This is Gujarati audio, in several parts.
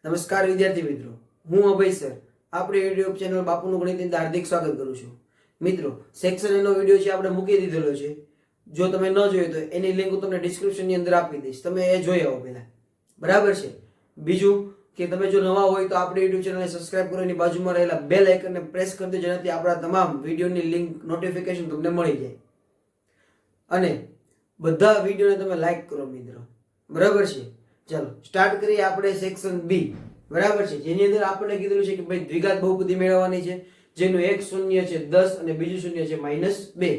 નમસ્કાર વિદ્યાર્થી મિત્રો, હું અભય સર આપણી યુટ્યુબ ચેનલ બાપુનું ગણિતની અંદર હાર્દિક સ્વાગત કરું છું. મિત્રો, સેક્શન એનો વિડીયો છે આપણે મૂકી દીધેલો છે. જો તમે ન જોયો તો એની લિંક હું તમને ડિસ્ક્રિપ્શનની અંદર આપી દઈશ, તમે એ જોઈ આવો પહેલા. બરાબર છે. બીજું કે તમે જો નવા હોય તો આપણી યુટ્યુબ ચેનલને સબસ્ક્રાઇબ કરો, એની બાજુમાં રહેલા બેલ આઇકનને પ્રેસ કરી દો, જેનાથી આપણા તમામ વિડીયોની લિંક નોટિફિકેશન તમને મળી જાય. અને બધા વિડીયોને તમે લાઈક કરો મિત્રો. બરાબર છે. ચાલો સ્ટાર્ટ કરીએ આપણે સેક્શન બી. બરાબર છે, જેની અંદર આપણને કીધેલું છે કે ભાઈ દ્વિઘાત બહુપદી મેળવવાની છે, જેનું એક શૂન્ય છે 10 અને બીજું શૂન્ય છે -2.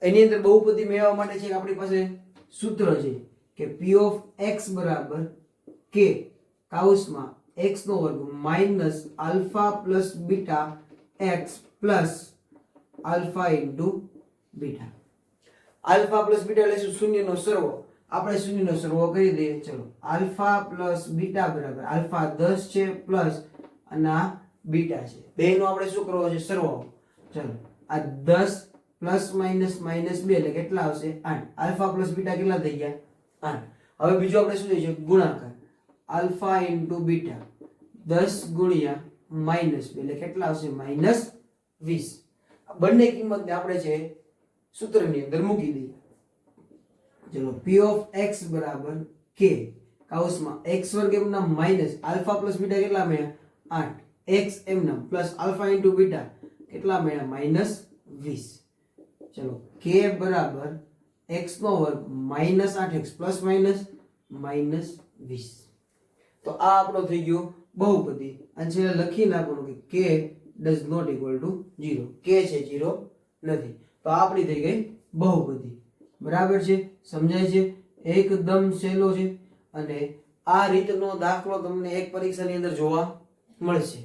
એની અંદર બહુપદી મેળવવા માટે છે આપણી પાસે સૂત્ર છે કે p of x બરાબર k કૌંસમાં x નો વર્ગ minus alpha plus beta x plus alpha into beta. Alpha plus beta એટલે શું? શૂન્યનો સરવાળો. આપણે શૂન્યનો સરવાળો કરી દઈએ. ચલો, આલ્ફા પ્લસ બીટા બરાબર આલ્ફા 10 છે પ્લસ અને આ બીટા છે, બેનો આપણે શું કરવો છે? સરવાળો. ચલો, આ 10 પ્લસ માઇનસ -2 એટલે કેટલા આવશે? 8. આલ્ફા પ્લસ બીટા કેટલા થઈ ગયા? 8. હવે બીજું આપણે શું થશે? ગુણાકાર. આલ્ફા ઇન્ટુ બીટા 10 ગુણ્યા -2 એટલે કેટલા આવશે? -20. બંને કિંમતને આપણે છે સૂત્રની અંદર મૂકી દઈએ. ચલો, p of x બરાબર k કૌંસમાં x વર્ગ એમના માઇનસ આલ્ફા પ્લસ બીટા કેટલા મળ્યા? 8. x એમના પ્લસ આલ્ફા ઇન્ટુ બીટા કેટલા મળ્યા? -20. ચલો, k બરાબર x નો વર્ગ -8x પ્લસ માઇનસ -20. તો આ આપણો થઈ ગયો બહુપદી. અને છેલ્લે લખી નાખવાનું કે k does not equal to 0. k છે 0 નથી. તો આપણી થઈ ગઈ બહુપદી. બરાબર છે? સમજાય છે? એકદમ સહેલો છે. અને આ રીતનો દાખલો તમને એક પરીક્ષાની અંદર જોવા મળશે.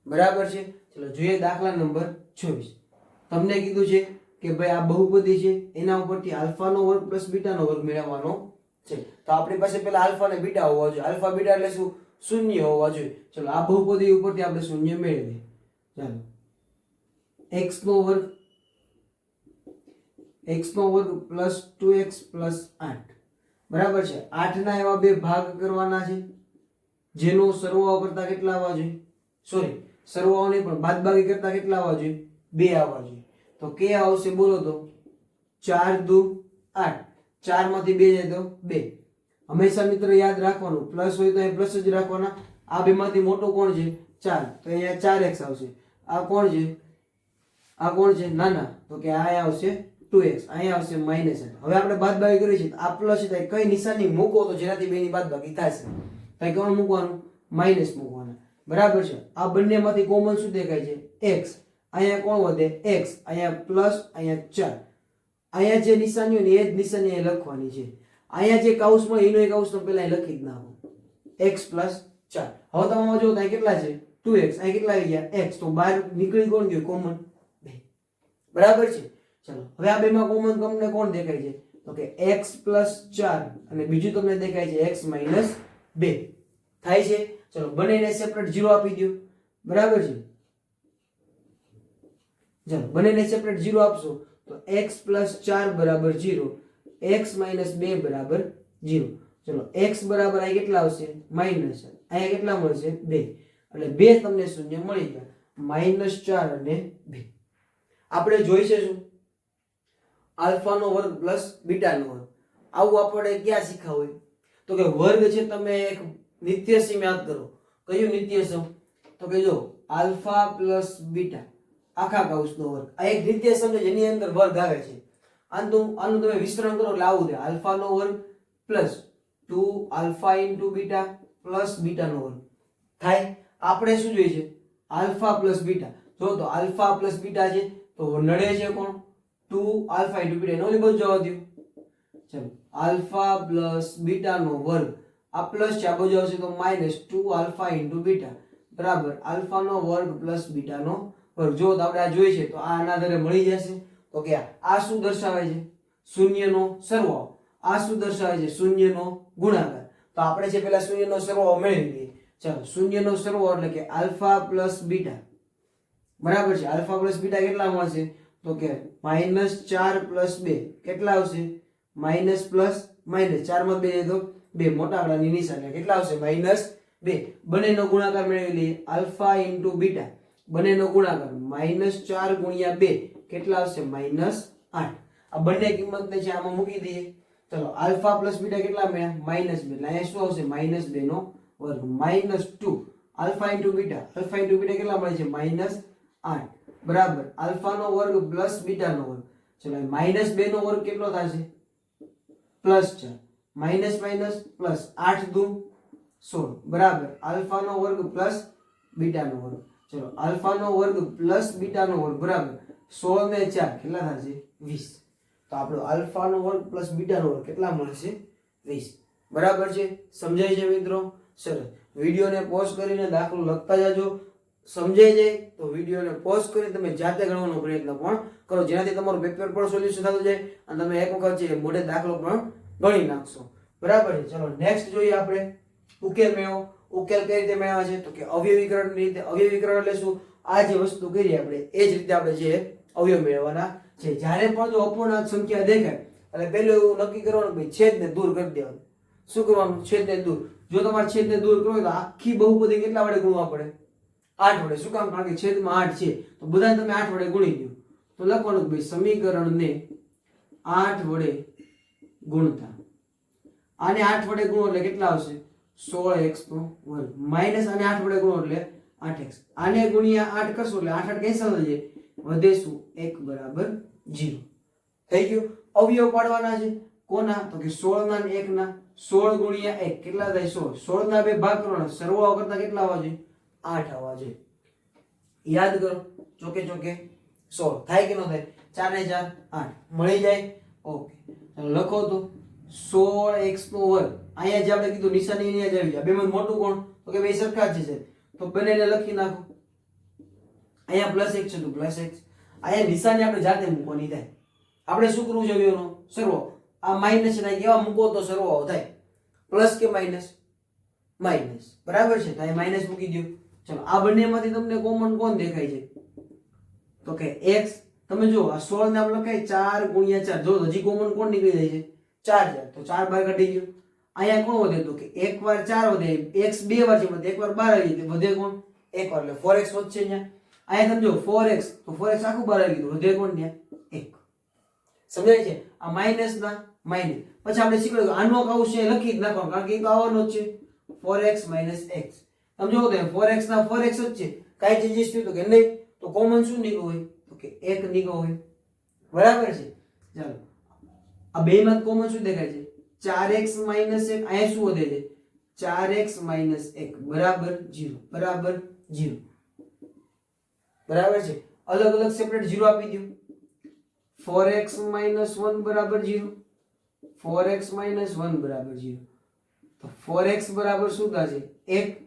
બરાબર છે? ચલો જોઈએ દાખલા નંબર 24. તમને કીધું છે કે ભાઈ આ બહુપદી છે, એના ઉપરથી આલ્ફાનો વર્ગ પ્લસ બીટાનો વર્ગ મેળવવાનો છે. તો આપણી પાસે પેલા આલ્ફા અને બીટા હોવા જોઈએ. આલ્ફા બીટા એટલે શું? શૂન્ય હોવા જોઈએ. ચલો, આ બહુપદી ઉપરથી આપણે શૂન્ય મેળવીએ. ચાલો, x નો વર્ગ પ્લસ 2x પ્લસ 8. બરાબર છે. 8 ના એવા બે ભાગ કરવાના છે જેનો સરવાળો કરતા કેટલા આવવા જોઈએ? સોરી, સરવાળો નહીં પણ બાદબાકી કરતા કેટલા આવવા જોઈએ? 2 આવવા જોઈએ. તો કે આવશે, બોલો તો? 4 દુ 8. 4 માંથી 2 જાય તો 2. હંમેશા મિત્ર યાદ રાખવાનું, પ્લસ હોય તો એ પ્લસ જ રાખવાના. આ બે માંથી મોટો કોણ છે? 4. તો અહીંયા 4x આવશે. આ કોણ છે? આ કોણ છે? નાના. તો કે આ આવશે 2x. અહીંયા આવશે -8. હવે આપણે બાદબાકી કરી છે, આ પ્લસ થાય, કઈ નિશાની મૂકો તો જેનાથી બેની બાદબાકી થશે? કઈ કોણ મૂકવાનું? માઈનસ મૂકવાના. બરાબર છે. આ બંનેમાંથી કોમન શું દેખાય છે? x. અહીંયા કોણ વધે? x. અહીંયા પ્લસ, અહીંયા 4. અહીંયા જે નિશાની હોય ને એ જ નિશાની અહીંયા લખવાની છે. અહીંયા જે કૌંસ મળે એનો એક કૌંસ પહેલા લખી જ નાખો, x પ્લસ 4. હવે તમે જો ત્યાં કેટલા છે? 2x. અહીં કેટલા આવી ગયા? x. તો બહાર નીકળી કોણ ગયું? કોમન 2. બરાબર છે. ચલો, હવે આ બેમાં કોમન તમને કોણ દેખાય છે? તો કે x પ્લસ 4 અને બીજું તમને દેખાય છે x માઇનસ 2. થાય છે? ચલો, બંનેને સેપરેટ 0 આપી દો. બરાબર છે. ચલો, બંનેને સેપરેટ 0 આપશો તો x પ્લસ 4 બરાબર 0, x માઇનસ 2 બરાબર 0. ચલો, x બરાબર અહીં કેટલા આવશે? માઇનસ. અહીંયા કેટલા મળશે? 2. એટલે 2 તમને શૂન્ય મળી ગયા. -4 અને 2. આપણે જોઈશે શું? આલ્ફાનો વર્ગ પ્લસ બીટાનો વર્ગ. આવું આપણે ક્યાં શીખ્યા હોય? તો કે વર્ગ છે, તમે એક નિત્યસમ યાદ કરો. કયું નિત્યસમ? તો કે જો આલ્ફા પ્લસ બીટા આખા કૌંસનો વર્ગ. આ એક નિત્યસમ છે જેની અંદર વર્ગ આવે છે. આનું તમે વિસ્તરણ કરો એટલે આવું થાય, આલ્ફાનો વર્ગ plus 2 alpha into beta plus બીટાનો વર્ગ થાય. આપણે શું જોઈએ છે? Alpha plus beta. જો તો આલ્ફા પ્લસ બીટા છે તો નડે છે કોણ? 2 આલ્ફા ઇન્ટુ બીટા. એનો બધું જવા દો. ચલો, આલ્ફા પ્લસ બીટાનો વર્ગ. આ પ્લસ છે, આ બાજુ આવશે તો -2 આલ્ફા ઇન્ટુ બીટા બરાબર આલ્ફાનો વર્ગ પ્લસ બીટાનો વર્ગ. જો આપણે આ જોઈએ છે તો આના આધારે મળી જશે. તો કે આ શું દર્શાવે છે? શૂન્યનો સરવાળો. આ શું દર્શાવે છે? શૂન્યનો ગુણાકાર. તો આપણે છે પેલા શૂન્યનો સરવાળો મેળવી લઈએ. ચાલો, શૂન્યનો સરવાળો એટલે કે આલ્ફા પ્લસ બીટા. બરાબર છે. આલ્ફા પ્લસ બીટા કેટલા મળશે? તો કે -4 પ્લસ 2 કેટલા આવશે? Minus plus minus. 4 માં 2 તો 2, મોટા આંકડાની નિશાની કેટલા આવશે? 2 બંનેનો ગુણાકાર મેળવી લઈએ આલ્ફા ઇન્ટુ બીટા બંનેનો ગુણાકાર -4 ગુણ્યા 2 કેટલા આવશે -8 આ બંને કિંમતને છે આમાં મૂકી દઈએ ચલો આલ્ફા પ્લસ બીટા કેટલા મળ્યા -2 એટલે અહીંયા શું આવશે -2 નો વર્ગ -2 આલ્ફા ઇન્ટુ બીટા કેટલા મળે છે -8 બરાબર આલ્ફા નો વર્ગ પ્લસ બીટા નો વર્ગ ચલો -2 નો વર્ગ કેટલો થશે +4 માઇનસ માઇનસ પ્લસ 8 દુ 16 બરાબર આલ્ફા નો વર્ગ પ્લસ બીટા નો વર્ગ ચલો આલ્ફા નો વર્ગ પ્લસ બીટા નો વર્ગ બરાબર 16 ને 4 કેટલા થશે 20 તો આપણો આલ્ફા નો વર્ગ પ્લસ બીટા નો વર્ગ કેટલા મળશે 20 બરાબર છે સમજાય છે મિત્રો સરસ વિડિયોને પોઝ કરીને દાખલો લખતા જાજો સમજાઈ જાય તો વિડિયોને પોઝ કરી તમે જાતે ગણવાનો પ્રયત્ન પણ કરો જેનાથી તમારું પેપર પણ સોલ્યુશન થતું જાય અને તમે એક વખત છે મોઢે દાખલો પણ ગણી નાખશો બરાબર છે ચલો નેક્સ્ટ જોઈએ આપણે ઉકેલ મેળવો ઉકેલ કઈ રીતે મેળવવા છે તો કે અવયવીકરણની રીતે અવયવીકરણ એટલે શું આ જે વસ્તુ કરી આપણે એ જ રીતે આપણે જે અવયવ મેળવવાના છે જ્યારે પણ જો અપૂર્ણાંક સંખ્યા દેખાય એટલે પહેલું એવું નક્કી કરવાનું કે છેદને દૂર કરી દેવાનું શું કરવાનું છેદને દૂર જો તમારે છેદને દૂર કરવો હોય તો આખી બહુપદી કેટલા વડે ગુણવા પડે 8 વડે શું કામ કારણ કે છેદમાં 8 છે તો બધાને તમે 8 વડે ગુણી દો તો લખવાનું કે ભાઈ સમીકરણને 8 વડે ગુણતા આને 8 વડે ગુણો એટલે કેટલા આવશે 16x નો વર્ગ માઈનસ આને 8 વડે ગુણો એટલે 8x આને ગુણ્યા 8 કરશો એટલે 8 કેન્સલ થઈ જાય વધે શું 1 બરાબર 0 થઈ ગયું અવયવ પાડવાના છે કોના તો કે 16 ના 1 ના 16 ગુણ્યા 1 કેટલા થાય 16 16 ના 2 ભાગ કરવાના સરવાળો કરતા કેટલા આવવા જોઈએ 8 આવવા જોઈએ યાદ કરો ચોકે ચોકે 16 થાય કે ન થાય 4 ને 4 8 મળી જાય ઓકે ચાલો લખો તો 16x નો વર્ગ અહીંયા જે આપણે કીધું નિશાની અહીંયા જ આવી જાય બેમાં મોટું કોણ તો કે બે સરખા જ છે તો બંનેને લખી નાખો અહીંયા પ્લસ 1 છે તો પ્લસ 1 અહીંયા નિશાની આપણે જાતે મૂકવાની થાય આપણે શું કરવું છે અવયવનો સરવાળો આ માઈનસ ને કેવા મૂકો તો સરવાળો થાય પ્લસ કે માઈનસ માઈનસ બરાબર છે તો અહીં માઈનસ મૂકી દો ચલો આ બંનેમાંથી તમને કોમન કોણ દેખાય છે તો કે x તમે જો આ 16 ને આપણે લખાય 4 ગુણ્યા 4 જો હજી કોમન કોણ નીકળી જાય છે 4 તો 4 બાર કાઢી ગયો અહીંયા કોણ વધે તો કે એક વાર 4 વધે x બે વાર છે એટલે એક વાર 12 આવી ગયું વધે કોણ એક વાર એટલે 4x વધશે અહીંયા તમે જો 4x તો 4x આખું 12 આવી ગયું વધે કોણ ત્યાં 1 સમજાય છે આ માઈનસ ના માઈનસ પછી આપણે શીખવાનું આનો કાઉ છે લખી જ નાખવાનું કારણ કે એ તો આવવાનો જ છે 4x x સમજો તો 4x ના 4x જ છે કાઈ ચેન્જીસ થયું તો કે નહીં તો કોમન શું નીકળ્યું હોય તો કે 1 નીકળ્યો હોય બરાબર છે ચાલો આ બેમાં કોમન શું દેખાય છે 4x 1 અહીંયા શું વધે છે 4x 1 બરાબર 0 બરાબર 0 બરાબર છે અલગ અલગ સેપરેટ 0 આપી દો 4x 1 બરાબર 0 4x 1 બરાબર 0 તો 4x બરાબર શું થશે 1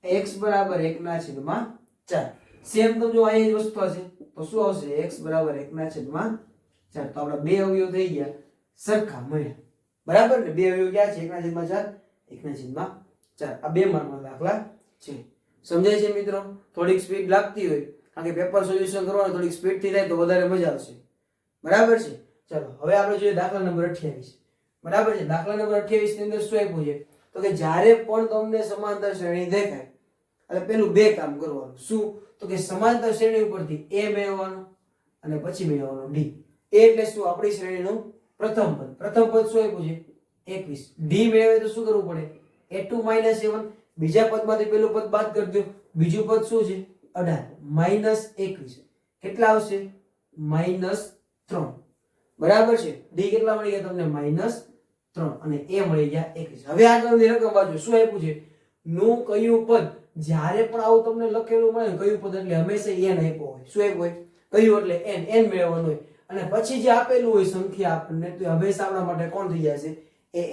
x બરાબર 1 ના છેદમાં 4 સેમ તો જો આ જ વસ્તુ હશે તો શું આવશે x બરાબર 1 ના છેદમાં 4 તો આપણા બે અવયવ થઈ ગયા સરખા મળ્યા બરાબર ને બે અવયવ ક્યાં છે 1 ના છેદમાં 4 1 ના છેદમાં 4 આ બે માર્કનો દાખલા છે સમજાય છે મિત્રો થોડીક સ્પીડ લાગતી હોય કારણ કે પેપર સોલ્યુશન કરવાનું થોડીક સ્પીડ થી થાય તો વધારે મજા આવશે બરાબર છે ચલો હવે આપણે જોઈએ દાખલા નંબર 28 બરાબર છે દાખલા નંબર 28 ની અંદર શું આપ્યું છે તો કે જ્યારે પણ તમને સમાંતર શ્રેણી દેખાય એટલે પેલું બે કામ કરવાનું શું તો કે સમાંતર શ્રેણી ઉપરથી a મેળવવાનો અને પછી મેળવવાનો d a એટલે શું આપણી શ્રેણીનું પ્રથમ પદ શું આપ્યું છે 21 d મેળવે તો શું કરવું પડે a2 a1 બીજા પદમાંથી પેલું પદ બાદ કરી દો બીજું પદ શું છે 18 21 કેટલા આવશે -3 બરાબર છે d કેટલા મળી ગયા તમને -3 અને a મળી ગયા 21 હવે આગળની રકમ બાજુ શું આપ્યું છે નું કયું પદ જ્યારે પણ આવું તમને લખેલું મળે કયું પદ એટલે હંમેશા n આપ્યો હોય શું આપ્યું હોય કયું એટલે n મેળવવાનું હોય અને પછી જે આપેલું હોય સંખ્યા આપણને તો હંમેશા આપણા માટે કોણ થઈ જશે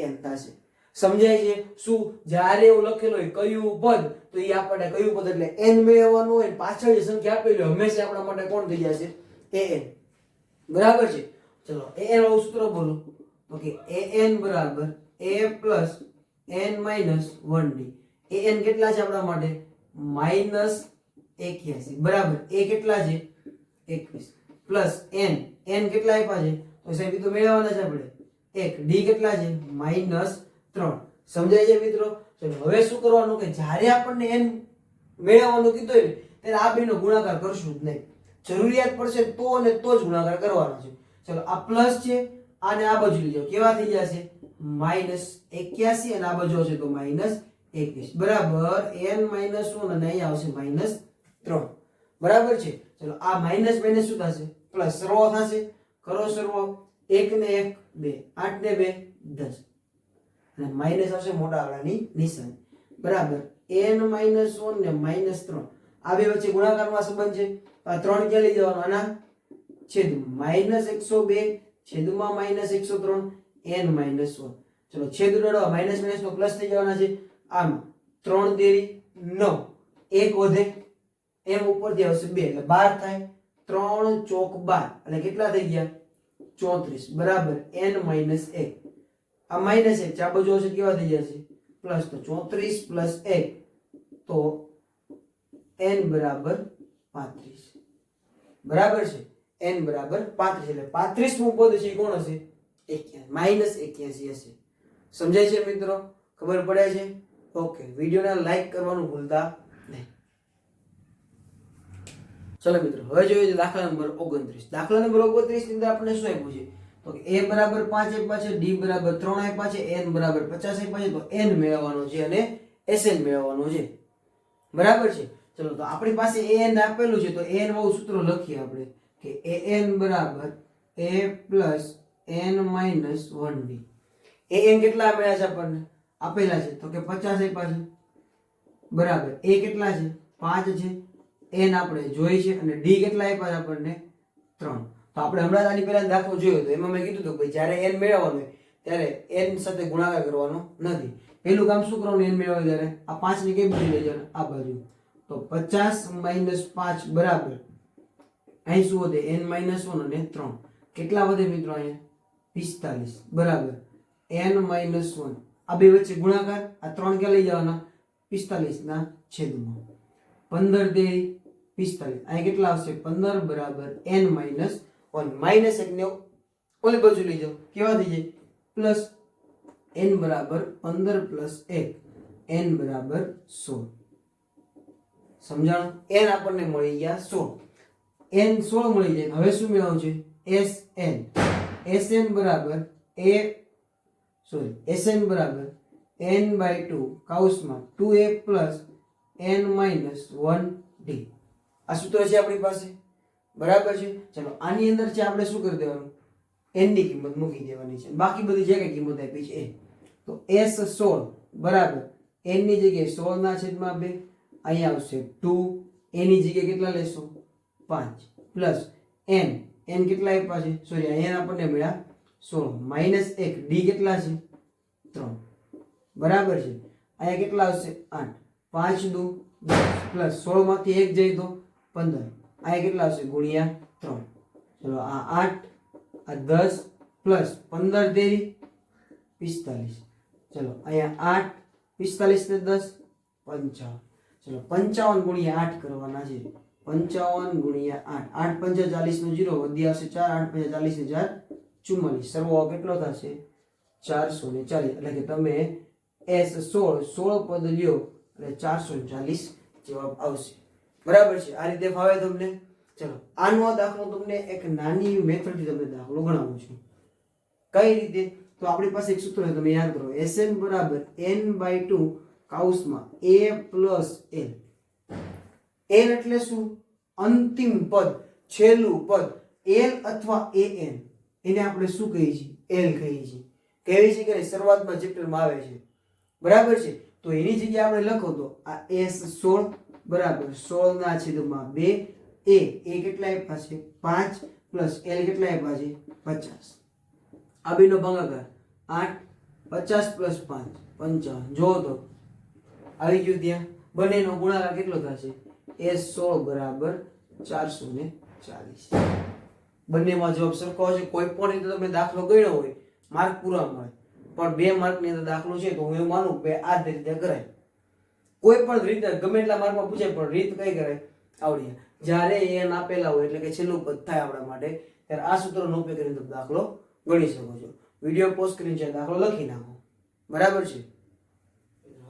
an થશે સમજાય છે શું જ્યારે એવું લખેલું હોય કયું પદ તો એ આપણને કયું પદ એટલે n મેળવવાનું હોય પાછળ જે સંખ્યા આપેલી હોય હંમેશા આપણા માટે કોણ થઈ જશે an બરાબર છે ચલો an વાળું સૂત્ર બોલો તો કે an બરાબર a plus n minus 1d an કેટલા છે આપણા માટે -81 બરાબર a કેટલા છે 21 પ્લસ n કેટલા આપ્યા છે તો સાહેબ એ તો મેળવવાના છે આપણે 1 d કેટલા છે -3 સમજાય છે મિત્રો ચલો હવે શું કરવાનું કે જ્યારે આપણને n મેળવવાનું કીધું હોય ને ત્યારે આ બેનો ગુણાકાર કરશું જ નહીં. જરૂરિયાત પડશે તો અને તો જ ગુણાકાર કરવાનો છે. ચલો આ પ્લસ છે આને આ બાજુ લઈ જાઓ, કેવા થઈ જશે -81 અને આ બાજુ આવશે તો -21 બરાબર n - 1 અને અહીં આવશે -3 બરાબર છે. ચલો આ માઈનસ માઈનસ શું થશે પ્લસ, સરવાળો થશે, કરો સરવાળો, 1 ને 1 2, 8 ને 2 10 અને માઈનસ આવશે મોટા આંકડાની નિશાની બરાબર n - 1 ને -3 આ બે વચ્ચે ગુણાકારમાં સંબંધ છે. આ 3 ક્યાં લઈ જવાનો આના છેદમાં -102 છેદમાં -103 n - 1. ચલો છેદ ઉડાડો, માઈનસ માઈનસ નો પ્લસ થઈ જવાના છે. આમાં 3 તેરી 9, 1 વધે એમ ઉપરથી આવશે 2 એટલે 12 થાય. 3 ચોક 12 એટલે કેટલા થઈ ગયા 34 બરાબર n - 1. આ માઈનસ 1 છે, આ બાજુ આવશે કેવા થઈ જશે પ્લસ, તો 34 પ્લસ 1 તો n બરાબર 35 બરાબર છે. n બરાબર 35 એટલે 35મું પદ છે કોણ હશે 81 -81 હશે. સમજાય છે મિત્રો? ખબર પડે છે? ઓકે, વિડિયોને લાઈક કરવાનું ભૂલતા નહીં. ચલો મિત્રો હવે જોઈએ દાખલા નંબર 29. દાખલા નંબર 29 ની અંદર આપણે શું આપ્યું છે તો કે a બરાબર 5 આપ્યા છે, d બરાબર 3 આપ્યા છે, n બરાબર 50 આપ્યા છે. તો n મેળવવાનો છે અને sn મેળવવાનો છે બરાબર છે. ચલો તો આપણી પાસે an આપેલું છે તો an વાળું સૂત્ર લખીએ આપણે કે an બરાબર a plus n minus 1d. an કેટલા મળ્યા છે આપણને આપેલા છે તો કે 50 આપ્યા છે બરાબર. a કેટલા છે 5 છે, n આપણે જોઈ છે અને d કેટલા આપ્યા છે આપણને 3. તો આપણે હમણાં આની પહેલા દાખલો જોયો તો એમાં મેં કીધું હતું ભાઈ જ્યારે n મેળવવાનું હોય ત્યારે n સાથે ગુણાકાર કરવાનો નથી. પહેલું કામ શું કરવાનું n મેળવવા ત્યારે આ 5 ને કઈ બાજુ લઈ જવાનું આ બાજુ. તો 50 - 5 બરાબર અહીં શું વધે n - 1 અને 3 કેટલા વધે મિત્રો અહીંયા 45 બરાબર n - 1. આ બે વચ્ચે ગુણાકાર, આ 3 ક્યાં લઈ જવાના 45 ના છેદમાં 15 તેરી 45 અહીં કેટલા આવશે 15 બરાબર n - 1 -1 ને ઓલી બાજુ લઈ જાઓ કેવા થઈ જાય પ્લસ n બરાબર 15 પ્લસ 1 n બરાબર 16. સમજાણું? n આપણને મળી ગયા 16. n 16 મળી જાય. હવે શું મેળવવું છે sn બરાબર sn બરાબર n/2 કૌંસમાં 2a plus n minus 1d. આ સૂત્ર છે આપણી પાસે બરાબર છે. ચલો આની અંદર છે આપણે શું કરી દેવાનું n ની કિંમત મૂકી દેવાની છે, બાકી બધી જે કઈ કિંમત આપી છે એ. તો s16 બરાબર n ની જગ્યાએ 16 ના છેદમાં 2 અહીંયા આવશે 2, a ની જગ્યાએ કેટલા લેશો 5 પ્લસ n કેટલા આપ્યા છે સોરી અહીંયા આપણને મળ્યા 16 માઈનસ 1 d કેટલા છે 3 બરાબર છે. અહીંયા કેટલા આવશે 8 5 દુ 10 પ્લસ 16 માંથી 1 જાય તો 15 અહીંયા કેટલા આવશે ગુણ્યા 3. ચલો આ 8 આ 10 પ્લસ 15 તેરી 45. ચલો અહીંયા 8 45 ને 10 55. ચલો 55 ગુણ્યા 8 કરવાના છે. 55 ગુણ્યા 8 8 5 40 નો 0 વધી આવશે 4 8 5 40 ને 4 44. સરવાળો કેટલો થશે 440. એટલે કે તમે s16 પદ લ્યો એટલે 440 જવાબ આવશે બરાબર છે. આ રીતે ફાવે તમને? ચલો આનો દાખલો તમને એક નાની મેથડ થી તમને દાખલો ગણાવું છું. કઈ રીતે? તો આપણી પાસે એક સૂત્ર છે તમે યાદ કરો sn બરાબર n/2 કૌંસમાં a plus l. l એટલે શું? અંતિમ પદ, છેલ્લું પદ. l અથવા an એને આપણે શું કહીએ છીએ l કહીએ છીએ. કહેવી છે કે શરૂઆતમાં ચેપ્ટરમાં આવે છે બરાબર છે. તો એની જગ્યાએ આપણે લખો તો આ s16 બરાબર 16 ના છેદમાં 2 a કેટલા આપ્યા છે 5 પ્લસ l કેટલા આપ્યા છે 50. આ બેનો ભાગાકાર 8 50 પ્લસ 5 55. જો તો આવી ગયું ત્યાં. બંનેનો ગુણાકાર કેટલો થશે s16 બરાબર 440. બંનેમાં જવાબ સરખો હશે. કોઈ પણ રીતે તમે દાખલો ગણ્યો હોય માર્ક પૂરા મળે, પણ 2 માર્કની અંદર દાખલો છે તો હું એવું માનું કે આ જ રીતે કરાય. કોઈ પણ રીતે ગમે એટલા માર્કમાં પૂછાય પણ રીત કઈ કરાય આવડી. જ્યારે n આપેલા હોય એટલે કે છેલ્લું પદ થાય આપણા માટે ત્યારે આ સૂત્રનો ઉપયોગ કરીને તમે દાખલો ગણી શકો છો. વિડીયો પોઝ કરીને છે દાખલો લખી નાખો બરાબર છે.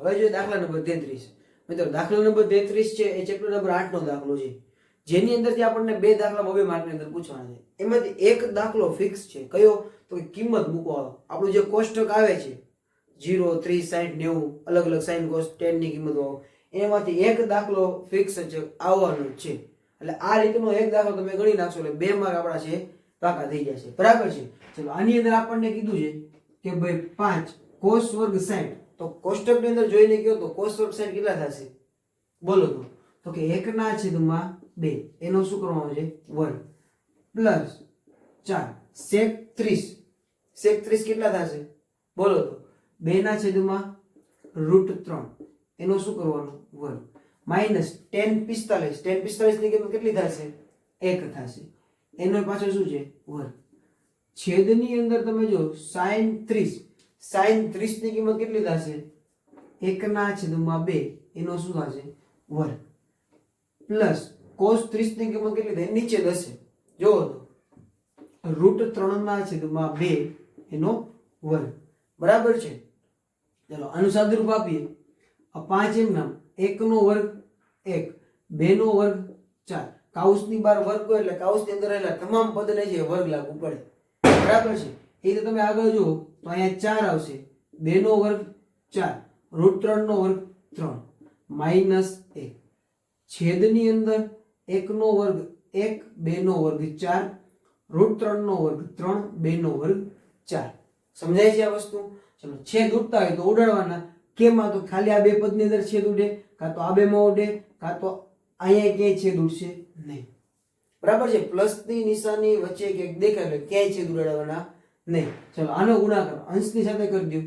હવે જોઈએ દાખલા નંબર 33. મિત્રો દાખલા નંબર 33 છે એ ચેપ્ટર નંબર 8 નો દાખલો છે, જેની અંદરથી આપણને બે દાખલા 2 માર્કની અંદર પૂછવાના છે. એમાંથી એક દાખલો ફિક્સ છે. કયો? તો કે કિંમત મૂકવાનો. આપણું જે કોષ્ટક આવે છે 0, 30, 60, 90 અલગ અલગ સાઈન કોસ tan ની કિંમત વાળો, એમાંથી એક દાખલો ફિક્સ છે આવવાનો જ છે. એટલે આ રીતનો એક દાખલો તમે ગણી નાખશો એટલે 2 માર્ક આપણા છે પાકા થઈ જશે. બરાબર છે. ચલો આની અંદર આપણને કીધું છે કે ભાઈ 5 cos વર્ગ 60. તો કોષ્ટકની અંદર જોઈને કહો તો cos વર્ગ 60 કેટલા થશે? બોલો તો કે 1/2 એનો શું કરવાનો છે? વર્ગ પ્લસ 4 sec 30. sec 30 કેટલા થશે? બોલો તો 2/√3 એનો શું કરવાનો? વર્ગ માઈનસ tan 45. tan 45 ની કિંમત કેટલી થશે? 1 થશે. એનો પાછળ શું છે? વર્ગ. છેદની અંદર તમે જો sin 30. sin 30 ની કિંમત કેટલી થશે? 1/2 એનો શું થશે? વર્ગ પ્લસ cos 30 ની કિંમત કેટલી થાય? નીચે દશે. જો તો √3/2 એનો વર્ગ. બરાબર છે. ચલો આનું સાદુરૂપ આપીએ. આ 5 એમ નામ 1 નો વર્ગ 1, 2 નો વર્ગ 4. કાઉસની બહાર વર્ગ હોય એટલે કાઉસની અંદર રહેલા તમામ પદને જે વર્ગ લાગુ પડે. બરાબર છે. એ તો તમે આગળ જુઓ તો અહીંયા 4 આવશે. 2 નો વર્ગ 4, √3 નો વર્ગ 3 માઈનસ 1. છેદની અંદર 1 નો વર્ગ 1, 2 નો વર્ગ 4, √3 નો વર્ગ 3, 2 નો વર્ગ 4. સમજાય છે આ વસ્તુ? ચલો છેદ ઉડતા હોય તો ઉડાડવાના. કેમાં? તો ખાલી આ બે પદની અંદર છેદ ઉડે, કાં તો આ બેમાં ઉડે, કાં તો અહીંયા ક્યાંય છેદ ઉડશે નહીં. બરાબર છે. પ્લસની નિશાની વચ્ચે ક્યાંક દેખાય એટલે ક્યાંય છેદ ઉડાડવાના નહીં. ચલો આનો ગુણાકાર અંશની સાથે કરી દો.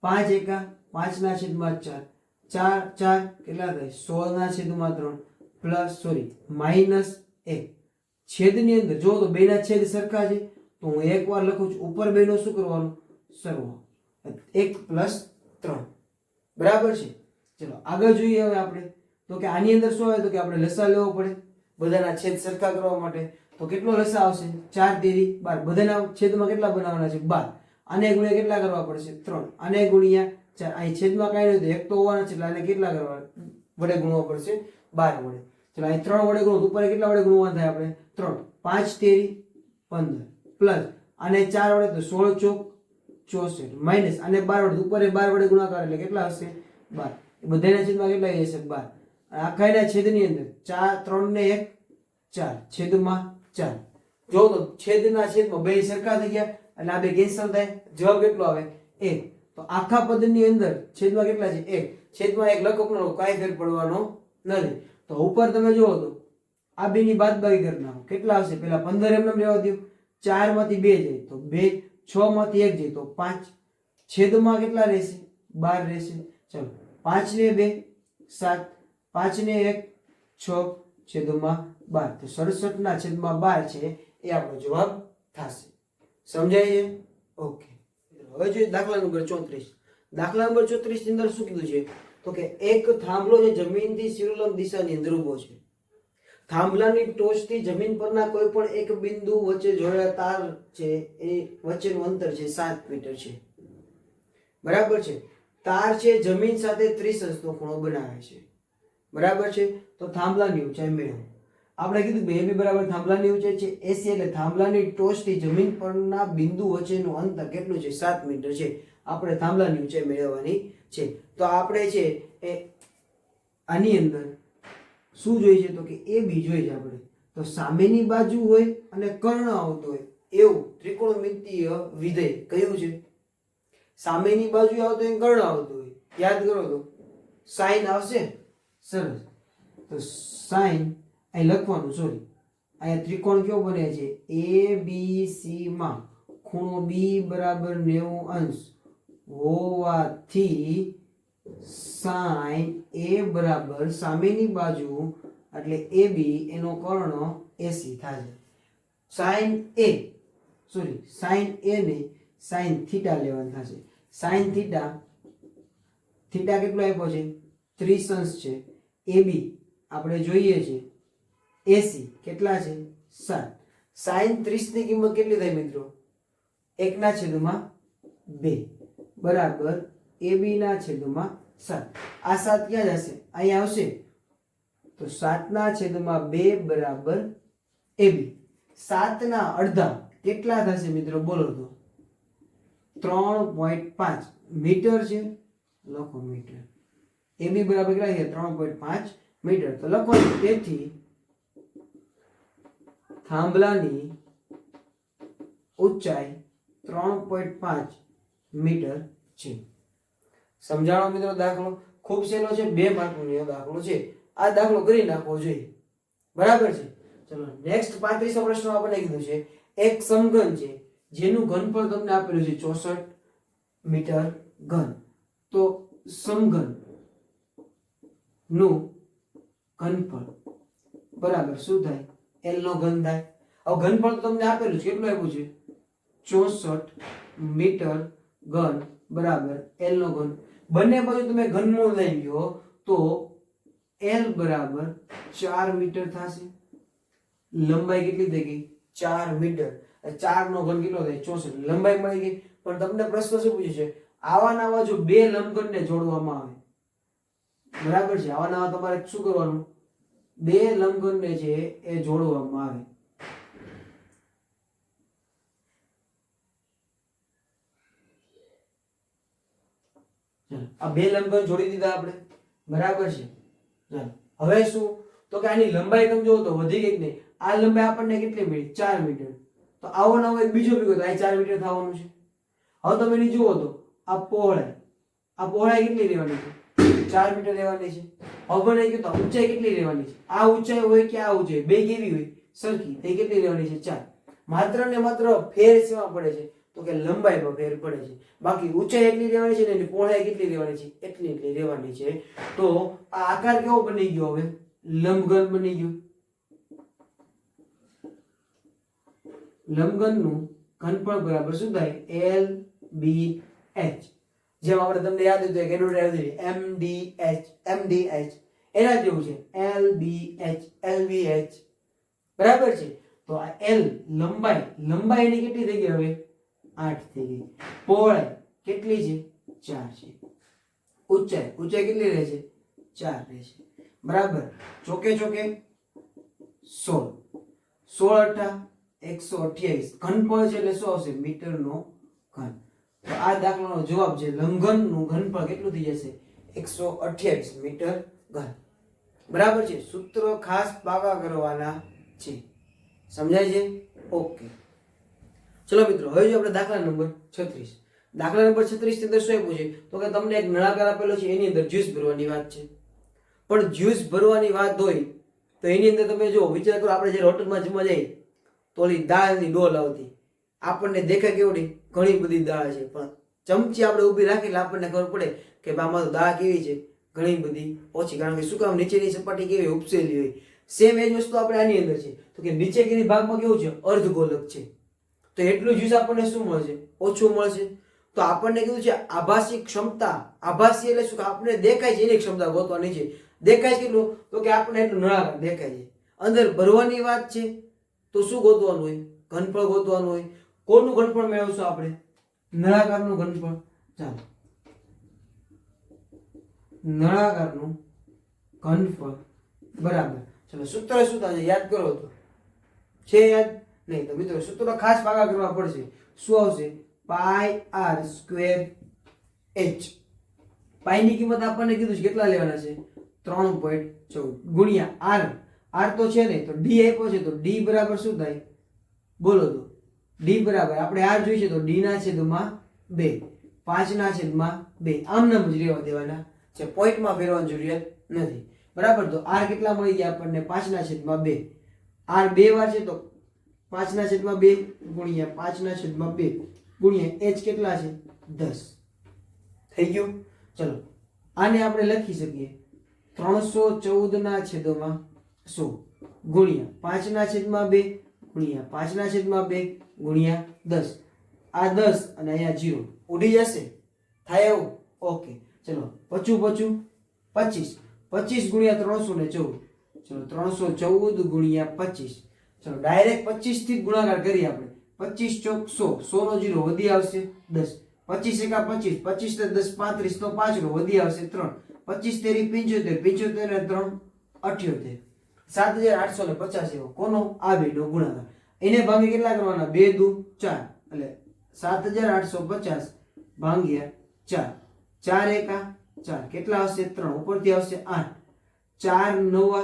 5 એકા 5/4, 4 4 કેટલા થાય? 16/3 પ્લસ માઈનસ 1. છેદની અંદર જો તો બેના છેદ સરખા છે તો હું એકવાર લખું છું. ઉપર બેનો શું કરવાનું? સરવાળો. 1 + 3. બરાબર છે. ચલો આગળ જોઈએ હવે આપણે તો કે આની અંદર શું આવે તો કે આપણે લસા લેવો પડે બધાના છેદ સરખા કરવા માટે. તો કેટલો લસા આવશે? 4 તેરી 12. બધાના છેદમાં કેટલા બનાવવાના છે? 12. આને ગુણ્યા કેટલા કરવા પડશે? 3. આને ગુણ્યા 4. અહીં છેદમાં કાંઈ નથી, એક તો હોવાના છે એટલે આને કેટલા કરવા વડે ગુણવા પડશે? 12 વડે. ચલો અહીં 3 વડે ગુણો, ઉપર કેટલા વડે ગુણવા થાય આપણે? 3. 5 તેરી 15 પ્લસ આને 4 વડે તો 16 ચોક 64 માઈનસ આને 12 વડે ઉપર 12 વડે ગુણાકાર એટલે કેટલા હશે? 12. એ બધાના છેદમાં કેટલા હશે? 12. આખાના છેદની અંદર 4 3 ને 1 4 છેદમાં 4. જો તો છેદના છેદમાં બે સરખા થઈ ગયા એટલે આ બે કેન્સલ થાય. જવાબ કેટલો આવે? 1. તો આખા પદની અંદર છેદમાં કેટલા છે? 1. છેદમાં 1 લખવાનો કાંઈ ફેર પડવાનો નથી. તો ઉપર તમે જુઓ તો આ બેની બાદબાકી કરી નાખો. કેટલા આવશે? પેલા 15 એમ રહેવા દો. 4 માંથી 2 જાય તો 2, 6 માંથી 1 જાય તો 5. છેદમાં કેટલા રહેશે? 12 રહેશે. ચલો 5 ને 2 7, 5 ને 1 6 છેદમાં 12. તો 67/12 છે એ આપણો જવાબ થશે. સમજાય છે? ઓકે. હવે જોઈએ દાખલા નંબર 34. દાખલા નંબર 34 ની અંદર શું કીધું છે તો કે એક થાંભલો જે જમીનથી શિરોલંબ દિશાની અંદર ઊભો છે. થાંભલાની ટોચથી જમીન પરના કોઈ પણ એક બિંદુ વચ્ચે જોડાયેલા તાર છે એ વચ્ચેનું અંતર છે 7 મીટર છે. બરાબર છે. તાર છે જમીન સાથે 30 અંશનો ખૂણો બનાવે છે. બરાબર છે. તો થાંભલાની ઊંચાઈ મેળવો. આપણે કીધું બે બી બરાબર થાંભલાની ઊંચાઈ છે 80 એટલે થાંભલાની ટોચથી જમીન પરના બિંદુ વચ્ચેનું અંતર કેટલું છે? 7 મીટર છે. આપણે થાંભલાની ઊંચાઈ મેળવવાની છે. તો આપણે છે એ આની અંદર શું જોઈએ છે તો કે એ બી જોઈએ છે આપણે. તો સામેની બાજુ હોય અને કર્ણ આવતો હોય એવું ત્રિકોણમિતિય વિધેય કયું છે? સામેની બાજુ આવતો હોય કર્ણ આવતો હોય. યાદ કરો તો સાઈન આવશે. સરસ. તો સાઈન અહીં લખવાનું અહીંયા ત્રિકોણ કયો બને છે? ABC માં ખૂણો B બરાબર 90 અંશ હોવાથી સાઈન A બરાબર સામેની બાજુ એટલે AB એનો કર્ણ AC થાય. સાઈન A ને સાઈન થીટા લેવાનું થશે. સાઈન થીટા કેટલો આપ્યો છે? 30 અંશ છે. AB આપણે જોઈએ છે AC કેટલા છે? 7. સાઈન 30 ની કિંમત કેટલી થાય મિત્રો? 1/2 બરાબર AB/7. 7. આ 7 ક્યાં જશે? અહીંયા આવશે. તો 7/2 બરાબર AB. 7 ના અડધા કેટલા થશે મિત્રો? બોલો તો. 3.5 મીટર છે. લખો મીટર. AB બરાબર કેટલા છે? 3.5 મીટર. તો લખો. તેથી થાંભલાની ઊંચાઈ 3.5 મીટર છે. સમજાણો મિત્રો દાખલો? ખૂબ સહેલો છે. 2 માર્કનો દાખલો છે. આ દાખલો કરી નાખવો જોઈએ. બરાબર છે. ચલો નેક્સ્ટ 35મો પ્રશ્ન આપણને કીધું છે એક સમઘન છે જેનું ઘનફળ તમને આપેલું છે 64 મીટર ઘન. તો સમઘન નું ઘનફળ બરાબર શું થાય? L નો ઘન થાય. હવે ઘનફળ તો તમને આપેલું છે. કેટલું આપ્યું છે? 64 મીટર ઘન બરાબર L નો ઘન. બંને બાજુ તમે ઘનમૂળ લઈ લો તો L બરાબર 4 મીટર થશે. લંબાઈ કેટલી થઈ ગઈ? 4 મીટર. 4 નો ઘન કેટલો થાય? 64. લંબાઈ મળી ગઈ. પણ તમને પ્રશ્ન શું પૂછ્યો છે? આવા નવા જો બે લંબઘનને જોડવામાં આવે, બરાબર છે, આવા નવા તમારે શું કરવાનું? બે લંબઘનને છે એ જોડવામાં આવે. આ બે લંબઘન જોડી દીધા આપણે, બરાબર છે. હવે શું? તો કે આની લંબાઈ તમે જોવો તો વધી ગઈ નહીં. આ લંબાઈ આપણને કેટલી મળી? 4 મીટર. તો આવો નવો એક બીજો ભેગો તો આ 4 મીટર થવાનું છે. હવે તમે એની જુઓ તો આ પહોળાઈ કેટલી રહેવાની છે? 4 મીટર રહેવાની છે. હવે મને કહ્યું તો ઊંચાઈ કેટલી રહેવાની છે? આ ઊંચાઈ હોય કે આ ઊંચાઈ, બે કેવી હોય? સરખી. તે કેટલી રહેવાની છે? 4. માત્ર ને માત્ર ફેર શેમાં પડે છે? તો કે લંબાઈમાં ફેર પડે છે. બાકી ઊંચાઈ એટલી રહેવાની છે ને એની પહોળાઈ કેટલી રહેવાની છે? એટલી રહેવાની છે. તો આ આકાર કેવો બની ગયો? હવે લંબઘન બની ગયો. લંબઘનનું ઘનફળ બરાબર શું થાય? LBH. જેમ આપણે તમને યાદ હતું કે એનું MDH એના જેવું છે. LBH બરાબર છે. તો આ L લંબાઈ એની કેટલી થઈ ગઈ? હવે 8 થઈ ગઈ. પહોળાઈ કેટલી છે? 4 છે. ઊંચાઈ કેટલી રહે છે? 4 રહે છે. બરાબર. ચોકે 16 128 ઘનફળ છે એટલે શું આવશે? મીટરનો ઘન. તો આ દાખલાનો જવાબ છે લંબઘનનું ઘનફળ કેટલું થઈ જશે? 128 મીટર ઘન. બરાબર છે. સૂત્રો ખાસ પાકા કરવાના છે. સમજાય છે? ઓકે. ચલો મિત્રો, હવે જો આપણે દાખલા નંબર 36. દાખલા નંબર 36 ની અંદર શું આપ્યું છે? તો કે તમને એક નળાકાર આપેલો છે, એની અંદર જ્યુસ ભરવાની વાત છે. પણ જ્યુસ ભરવાની વાત હોય તો એની અંદર તમે જો વિચાર કરો, આપણે જે હોટલમાં જમવા જઈએ તો ઓલી દાળની ડોલ આવતી, આપણને દેખાય કેવડી ઘણી બધી દાળ છે, પણ ચમચી આપણે ઊભી રાખી એટલે આપણને ખબર પડે કે આમાં દાળ કેવી છે? ઘણી બધી ઓછી. કારણ કે શું કામ? નીચેની સપાટી કેવી ઉપસેલી હોય. સેમ એ જ વસ્તુ આપણે આની અંદર છે. તો કે નીચેની ભાગમાં કેવું છે? અર્ધગોલક છે. તો એટલું જ્યુસ આપણને શું મળશે? ઓછું મળશે. તો આપણને કીધું છે આભાસી ક્ષમતા. આભાસી એટલે શું? કે આપણે દેખાય છે એની ક્ષમતા ગોતવાની છે. દેખાય કેટલું? તો કે આપણે એટલું નળાકાર દેખાય છે. અંદર ભરવાની વાત છે તો શું ગોતવાનું હોય? ઘનફળ ગોતવાનું હોય. કોનું ઘનફળ મેળવશું આપણે? નળાકારનું ઘનફળ. ચાલો, નળાકારનું ઘનફળ બરાબર. ચલો સૂત્ર શું થાય? યાદ કરો તો છે યાદ? નહીં તો મિત્રો સૂત્ર ખાસ પાકા કરવા પડશે. શું આવશે? પાઈ r સ્ક્વેર h. પાઈ ની કિંમત આપણને કીધું છે કેટલા લેવાના છે? 3.14 ગુણ્યા r તો છે ને, તો d આપ્યો છે તો d બરાબર શું થાય? બોલો તો. d બરાબર આપણે r જોઈ છે તો d ના છેદમાં 2, 5 ના છેદમાં 2. આમ નામ જ રહેવા દેવાના છે, પોઈન્ટમાં ફેરવાની જરૂરિયાત નથી. બરાબર. તો r કેટલા મળી ગયા આપણને? 5 ના છેદમાં 2. r બે વાર છે તો 5 ના છેદમાં 2 ગુણ્યા 5 ના છેદમાં 2 ગુણ્યા h કેટલા છે? 10. થઈ ગયું. ચલો આને આપણે લખી શકીએ 314 ના છેદમાં 100 ગુણ્યા 5 ના છેદમાં 2 ગુણ્યા 5 ના છેદમાં 2 ગુણ્યા 10. આ 10 અને અહીંયા 0 ઉડી જશે. થાય એવું? ઓકે. ચલો પચું 25 ગુણ્યા 314. ચલો 314 ગુણ્યા 25. ચલો ડાયરેક્ટ 25 થી ગુણાકાર કરીએ આપણે. 25 ચોક 100, 100 નો 0 વધી આવશે 10. 25 એકા 25, 25 ને 10 35 તો 5 નો વધી આવશે 3, 25 તેરી 75, 75 ને 3 78, 7850 એવો કોનો આ બેનો ગુણાકાર. એને ભાગે કેટલા કરવાના 2 દુ 4 એટલે 7850 ભાગ્યા 4, 4 એકા 4 કેટલા આવશે 3, ઉપરથી આવશે 8, 4 9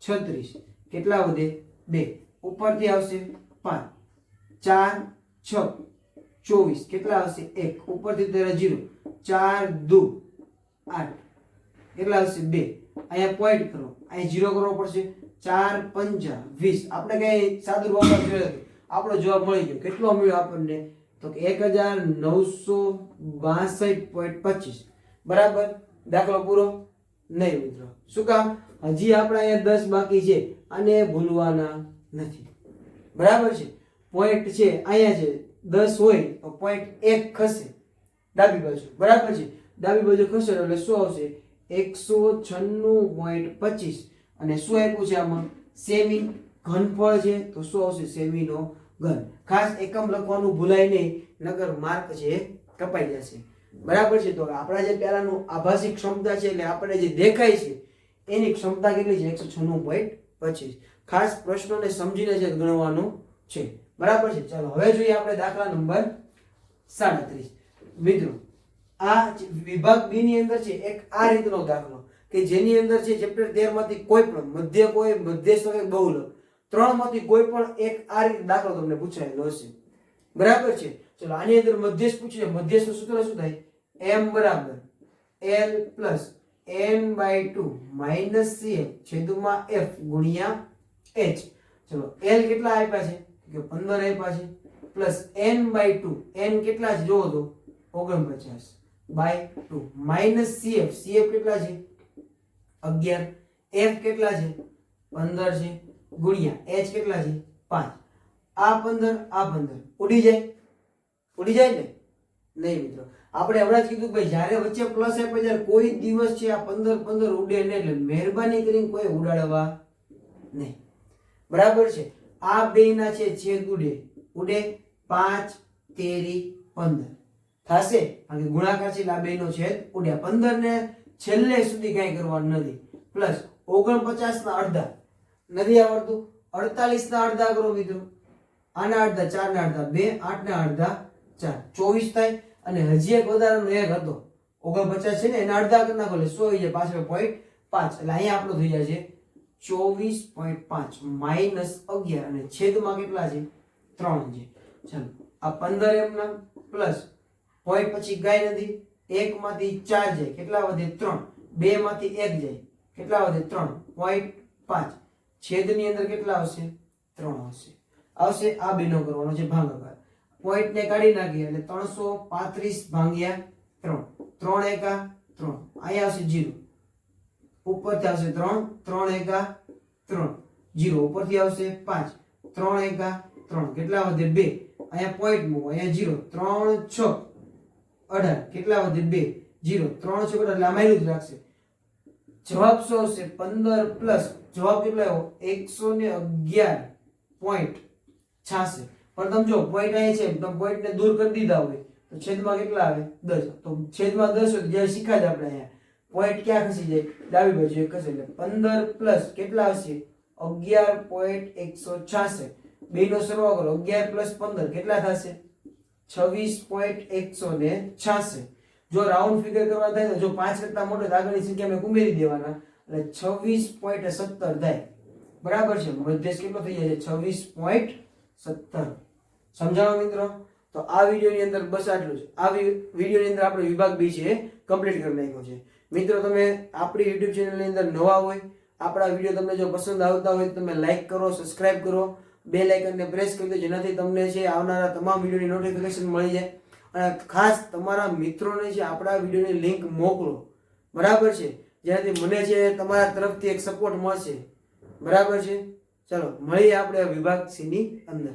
36 કેટલા વધે 2, ઉપરથી આવશે 5, 4 6 24 કેટલા આવશે 1, ઉપરથી તેરા 0, 4 2 8 કેટલા આવશે 2. અહીંયા પોઈન્ટ કરો, અહીં 0 કરવો પડશે, 4 5 20. આપણે કઈ સાદું વાપર જોયો નથી, આપણો જવાબ મળી ગયો. કેટલો મળ્યો આપણને તો કે 1962.25. બરાબર. દાખલો પૂરો નહીં મિત્રો. શું કામ? હજી આપણે અહીંયા 10 બાકી છે અને ભૂલવાના નથી. બરાબર છે. પોઈન્ટ છે અહીંયા છે 10 હોય તો પોઈન્ટ 1 ખસે ડાબી બાજુ. બરાબર છે. ડાબી બાજુ ખસે એટલે શું આવશે 196.25 અને શું આપ્યું છે આમાં સેમી ઘનફળ છે તો શું આવશે સેમી નો ઘન. ખાસ એકમ લખવાનું ભૂલાય નહીં નકર માર્ક છે કપાઈ જશે. બરાબર છે. તો આપણા જે પહેલાનું આભાસી ક્ષમતા છે એટલે આપણે જે દેખાય છે એની ક્ષમતા કેટલી છે 196.25. ખાસ પ્રશ્નોને સમજીને જ ગણવાનું છે. બરાબર છે. ચાલો હવે જોઈએ આપણે દાખલા નંબર 37. મિત્રો આ વિભાગ બી ની અંદર છે એક આ રીતનો દાખલો કે જેની અંદર છે ચેપ્ટર 13 માંથી કોઈ પણ મધ્ય કોઈ મધ્યસ્થ કે બહુલક ત્રણ માંથી કોઈ પણ એક આ રીતે દાખલો તમને પૂછાયેલો હશે. બરાબર છે. ચલો આની અંદર મધ્યસ્થ પૂછ્યું છે. મધ્યસ્થનું સૂત્ર શું થાય m બરાબર l plus n/2 minus cf છેદમાં f ગુણ્યા h. ચલો l કેટલા આપ્યા છે કે 15 આપ્યા છે પ્લસ n/2 n કેટલા છે જોવો તો 49/2 માઈનસ cf cf કેટલા છે 11 f કેટલા છે 15 છે ગુણ્યા h કેટલા છે 5. આ 15 ઉડી જાય ને નહીં મિત્રો. આપણે હમણાં જ કીધું ભાઈ જ્યારે વચ્ચે પ્લસ આપે ત્યારે કોઈ દિવસ છે આ 15 ઉડે નહીં એટલે મહેરબાની કરીને કોઈ ઉડાડવા નહીં. બરાબર છે. આ બે ના છે છેદ ઉડે 5 તેરી 15 થશે કારણ કે ગુણાકાર છે આ બે નો છેદ ઉડ્યા 15 ને છેલ્લે સુધી કઈ કરવાનું નથી. પ્લસ 49 ના અડધા નથી આવડતું 48 ના અડધા કરો મિત્રો. આના અડધા 4 ના અડધા 2 8 ના અડધા 4 24 થાય. અને હજી એક વધારાનો એક હતો 49 છે ને એના અડધા કરી નાખો એટલે 100 થઈ જાય પાછળ 0.5 એટલે અહીંયા આપણો થઈ જાય છે 24.5 માઈનસ 11 અને છેદમાં કેટલા છે 3 છે. ચાલો આ 15 એમ ના પ્લસ પોઈન્ટ પછી ગાય નથી 1 માંથી 4 જાય કેટલા વધે 3 2 માંથી 1 જાય કેટલા વધે 3.5 છેદની અંદર કેટલા આવશે 3 આવશે. આ બેનો કરવાનો છે ભાગાકાર. પોઈન્ટ ને કાઢી નાખીએ એટલે 335 ભાગ્યા 3 3 એકા 3 અહીંયા આવશે 0 ઉપરથી આવશે 3 3 એકા 3 0 ઉપરથી આવશે 5 3 એકા 3 કેટલા વધે 2 અહીંયા પોઈન્ટ મૂકો અહીંયા 0 3 6 18 કેટલા વધે 2 0 3 6 એટલે આમાં જ રાખશે. જવાબ શું આવશે 15 પ્લસ જવાબ કેટલો આવ્યો 111.86. પણ તમે જો પોઈન્ટ અહીં છે તમે પોઈન્ટ ને દૂર કરી દીધા હોય તો છેદમાં કેટલા આવે 10 તો છેદમાં 10 હોય જે શીખ્યા જ આપણે અહીંયા પોઈન્ટ ક્યાં ખસી જાય ડાબી બાજુ એક ખસે એટલે 15 પ્લસ કેટલા આવશે 11.166 બેનો સરવાળો કરો 11 પ્લસ 15 કેટલા થશે 26.186. જો રાઉન્ડ ફિગર કરવા થાય તો જો 5 કરતા મોટો તો આગળની સંખ્યા મેં ઉમેરી દેવાના એટલે 26.17 થાય. બરાબર છે. મધ્યસ્થ કેટલો થઈ જાય છે 26.17. સમજાવો મિત્રો. તો આ વિડિયોની અંદર બસ આટલું છે. આ વિડિયોની અંદર આપણે વિભાગ બી છે કમ્પ્લીટ કરી નાખ્યો છે. મિત્રો તમે આપણી YouTube ચેનલની અંદર નવા હોય આપણા વિડિયો તમને જો પસંદ આવતા હોય તો તમે લાઈક કરો સબસ્ક્રાઇબ કરો બેલ આઇકનને પ્રેસ કરી દો જેનાથી તમને છે આવનારા તમામ વિડિયોની નોટિફિકેશન મળી જાય. અને ખાસ તમારા મિત્રોને છે આપણા વિડિયોની લિંક મોકલો. બરાબર છે. જેનાથી મને છે તમારા તરફથી એક સપોર્ટ મળશે. બરાબર છે. ચલો મળીએ આપણે વિભાગ સી ની અંદર.